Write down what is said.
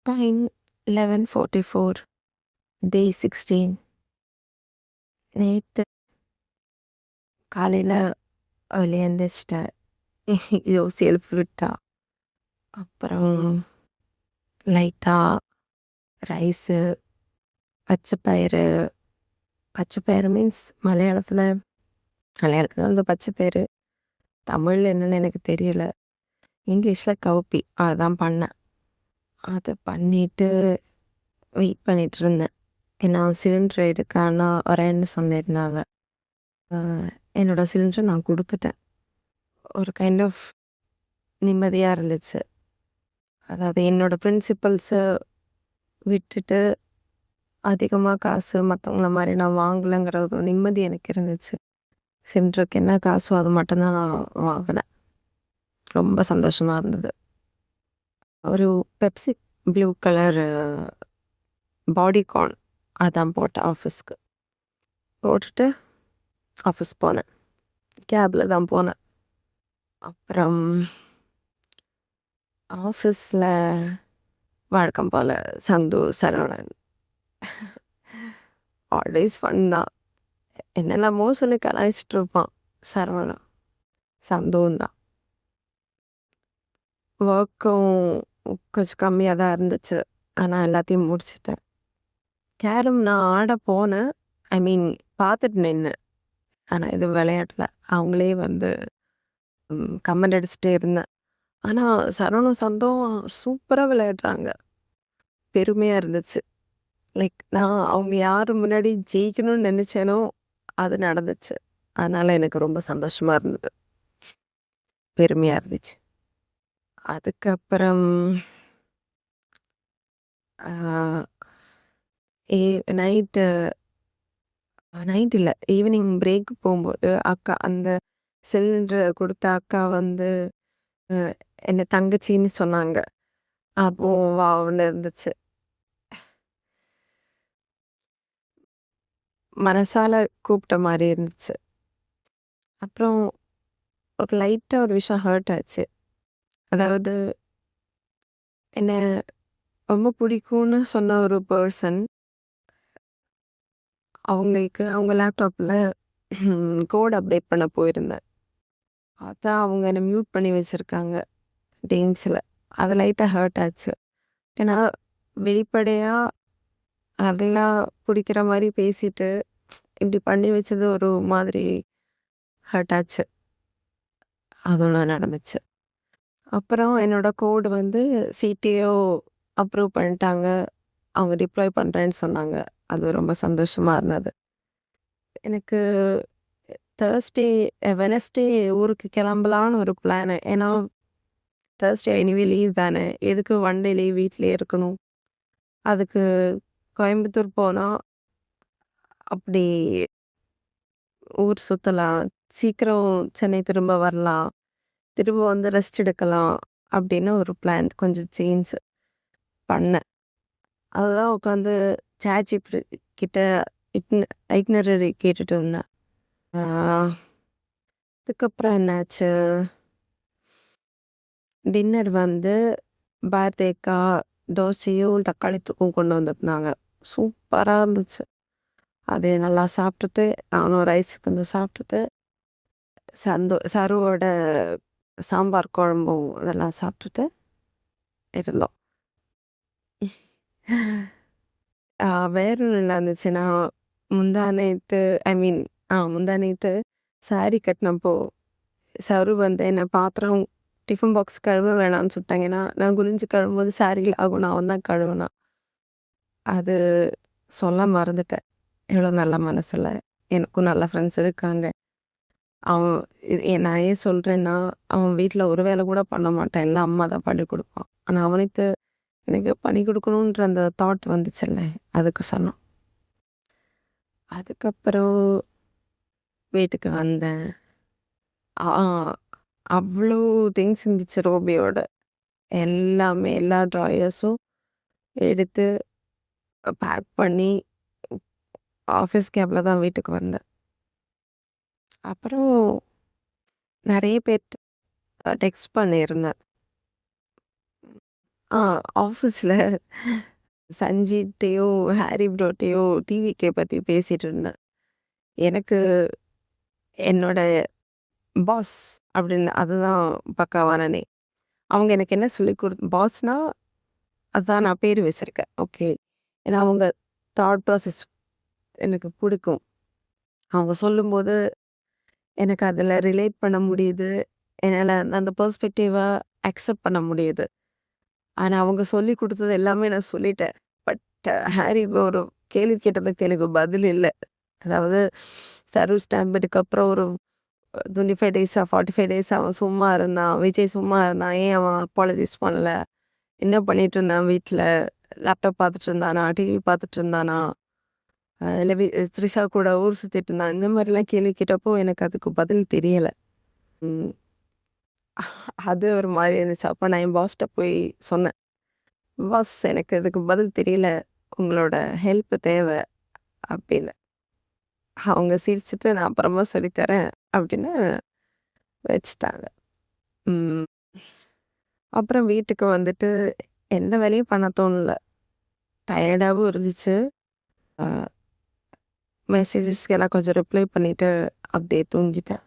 Fine. 11:44 டே 16. நேத்து காலையில early எந்திரிச்சிட்டேன். யோசி எழுப்பி விட்டா. அப்புறம் லைட்டா ரைஸு, பச்சை பயிறு மீன்ஸ் மலையாளத்துல வந்து பச்சை பயிறு. தமிழ்ல என்னன்னு எனக்கு தெரியல. இங்கிலீஷ்ல கவுப்பி. அதான் பண்ணேன். அதை பண்ணிட்டு வெயிட் பண்ணிட்டு இருந்தேன். ஏன்னா சிலிண்டர் எடுக்கானா வரேன்னு சொன்னதுனால என்னோட சிலிண்டர் நான் கொடுத்துட்டேன். ஒரு கைண்ட் ஆஃப் நிம்மதியாக இருந்துச்சு. அதாவது என்னோட பிரின்சிபல்ஸை விட்டுட்டு அதிகமாக காசு மற்றவங்கள மாதிரி நான் வாங்கலைங்கிற ஒரு நிம்மதி எனக்கு இருந்துச்சு. சிலிண்டருக்கு என்ன காசோ அது மட்டும்தான் நான் வாங்கினேன். ரொம்ப சந்தோஷமாக இருந்தது. ஒரு பெப்சி ப்ளூ கலர் பாடிகார்ன் அதான் போட்டேன். ஆஃபீஸ்க்கு போட்டுட்டு ஆஃபீஸ் போனேன். கேபில் தான் போனேன். அப்புறம் ஆஃபீஸில் வழக்கம் போல் சந்து, சரவணன் ஆல்வேஸ் ஃபன் தான். என்னெல்லாமோ சொல்லி கலாய்ச்சிட்டு இருப்பான் சரவணன். சந்துவும் தான். ஒர்க்கும் கொஞ்சம் கம்மியாக தான் இருந்துச்சு. ஆனால் எல்லாத்தையும் முடிச்சிட்டேன். கேரம் நான் ஆட போனேன். ஐ மீன் பார்த்துட்டு நின்று. ஆனால் இது விளையாடல. அவங்களே வந்து கமெண்ட் அடிச்சுட்டே இருந்தேன். ஆனால் சரவணும் சந்தும் சூப்பராக விளையாடுறாங்க. பெருமையாக இருந்துச்சு. லைக் நான் அவங்க யார் முன்னாடி ஜெயிக்கணும்னு நினச்சேனோ அது நடந்துச்சு. அதனால் எனக்கு ரொம்ப சந்தோஷமாக இருந்தது. பெருமையாக இருந்துச்சு. அதுக்கப்புறம் நைட்டு நைட் இல்லை, ஈவினிங் பிரேக் போகும்போது அக்கா அந்த சிலிண்டரை கொடுத்த அக்கா வந்து என்னை தங்கச்சின்னு சொன்னாங்க. அப்போ வாவ்னு இருந்துச்சு. மனசால கூப்பிட்ட மாதிரி இருந்துச்சு. அப்புறம் ஒரு லைட்டாக ஒரு விஷயம் ஹர்ட் ஆச்சு. அதாவது என்ன ரொம்ப பிடிக்கும்னு சொன்ன ஒரு பர்சன் அவங்களுக்கு அவங்க லேப்டாப்பில் கோட் அப்டேட் பண்ண போயிருந்தேன். அதான் அவங்க என்னை மியூட் பண்ணி வச்சுருக்காங்க டீம்ஸில். அது லைட்டாக ஹர்ட் ஆச்சு. ஏன்னா வெளிப்படையாக அதெல்லாம் பிடிக்கிற மாதிரி பேசிட்டு இப்படி பண்ணி வச்சது ஒரு மாதிரி ஹர்ட் ஆச்சு. அது ஒன்று நடந்துச்சு. அப்புறம் என்னோட கோடு வந்து சிடிஓ அப்ரூவ் பண்ணிட்டாங்க. அவங்க டிப்ளாய் பண்ணுறேன்னு சொன்னாங்க. அது ரொம்ப சந்தோஷமாக இருந்தது. எனக்கு வெனஸ்டே ஊருக்கு கிளம்பலான்னு ஒரு பிளானு. ஏன்னா தேர்ஸ்டே எனிவே லீவ் தானே, எதுக்கு ஒன் டே லீவ் வீட்டிலே இருக்கணும். அதுக்கு கோயம்புத்தூர் போனால் அப்படி ஊர் சுற்றலாம், சீக்கிரம் சென்னை திரும்ப வரலாம், திரும்ப வந்து ரெஸ்ட் எடுக்கலாம் அப்படின்னு ஒரு பிளான். கொஞ்சம் சேஞ்ச் பண்ணேன். அதுதான் உட்காந்து சாட்ஜிபிடி கிட்ட ஐட்னரரி கேட்டுட்டு இருந்தேன். அதுக்கப்புறம் என்னாச்சு, டின்னர் வந்து பாரதேக்கா தோசையும் தக்காளி தூக்கும் கொண்டு வந்திருந்தாங்க. சூப்பராக இருந்துச்சு. அது நல்லா சாப்பிட்டுட்டு நானும் ரைஸ் கொஞ்சம் சாப்பிட்டுட்டு சருவோட சாம்பார் குழம்பும் இதெல்லாம் சாப்பிட்டுட்டு இருந்தோம். வேற ஒன்று நடந்துச்சுன்னா, முந்தா நேத்து சாரி கட்டினப்போ சரு வந்து என்ன பாத்திரம் டிஃபன் பாக்ஸ் கழுவ வேணாம்னு சொல்லிட்டாங்க. ஏன்னா நான் குனிஞ்சு கழுவும்போது சாரியில் ஆகும், நான் அவன் தான் கழுவினான். அது சொல்ல மறந்துட்டேன். எவ்வளோ நல்ல மனசில் எனக்கும் நல்ல ஃப்ரெண்ட்ஸ் இருக்காங்க. நான் ஏன் சொல்கிறேன்னா, அவன் வீட்டில் ஒரு வேலை கூட பண்ண மாட்டான். எல்லாம் அம்மா தான் பண்ணி கொடுப்பான். ஆனால் அவனுக்கு எனக்கு பண்ணி கொடுக்கணுன்ற அந்த தாட் வந்துச்சுல்ல, அதுக்கு சொன்னான். அதுக்கப்புறம் வீட்டுக்கு வந்தேன். அவ்வளோ திங்ஸ் இருந்துச்சு ரோபியோட. எல்லாமே எல்லா ட்ராயர்ஸும் எடுத்து பேக் பண்ணி ஆஃபீஸ் கேபில் தான் வீட்டுக்கு வந்தேன். அப்புறம் நிறைய பேர் டெக்ஸ்ட் பண்ணியிருந்தேன். ஆ ஆஃபீஸ்ல சஞ்சிட்டயும், ஹாரி ப்ரோட்டயும் டிவிகே பத்தி பேசிட்டு இருந்தேன். எனக்கு என்னோட பாஸ் அப்படின்னு அதுதான் பக்காவானனே. அவங்க எனக்கு என்ன சொல்லிக் பாஸ்னா அதான் நான் பேரு வச்சிருக்கேன். ஓகே. ஏன்னா அவங்க தாட் ப்ராசஸ் எனக்கு புடிக்கும். அவங்க சொல்லும்போது எனக்கு அதில ரிலேட் பண்ண முடியுது. என்னால அந்த பெர்ஸ்பெக்டிவ அக்செப்ட் பண்ண முடியுது. ஆனா அவங்க சொல்லிக் குடுத்தது எல்லாமே நான் சொல்லிட்டேன். பட் ஹாரி ஒரு கேள்வி கேட்டதுக்கு எனக்கு பதில் இல்ல. அதாவது சர்வீஸ் ஸ்டாம்புக்கு அப்புறம் ஒரு 25 டேஸா, 45 டேஸ் அவன் சும்மா இருந்தான். விஜய் சும்மா இருந்தான். ஏன் அவன் அப்பாலஜைஸ் பண்ணல? என்ன பண்ணிட்டு இருந்தான் வீட்ல? லேப்டாப் பார்த்துட்டு இருந்தானா? டிவி பார்த்துட்டு இருந்தானா? இல்ல த்ரிஷா கூட ஊர் சுத்திட்டு இருந்தான். இந்த மாரிலாம் கேள்வி கேட்டப்போ எனக்கு அதுக்கு பதில் தெரியல. ம். அது ஒரு மாரி இருந்துச்சு. அப்ப நான் என் பாஸ்ட்ட போய் சொன்னேன். பாஸ் எனக்கு இதுக்கு பதில் தெரியல. உங்களோட ஹெல்ப் தேவ அப்படின்னு. அவங்க சிரிச்சுட்டு நான் அப்புறமா சொல்லி தரேன் அப்படின்னு வச்சுட்டாங்க. ம். அப்புறம் வீட்டுக்கு வந்துட்டு எந்த வேலையும் பண்ண தோணல. டயர்டாவும் இருந்துச்சு. அ மெசேஜஸ்க்கு எல்லாம் கொஞ்சம் ரிப்ளை பண்ணிட்டு அப்படியே தூங்கிட்டேன்.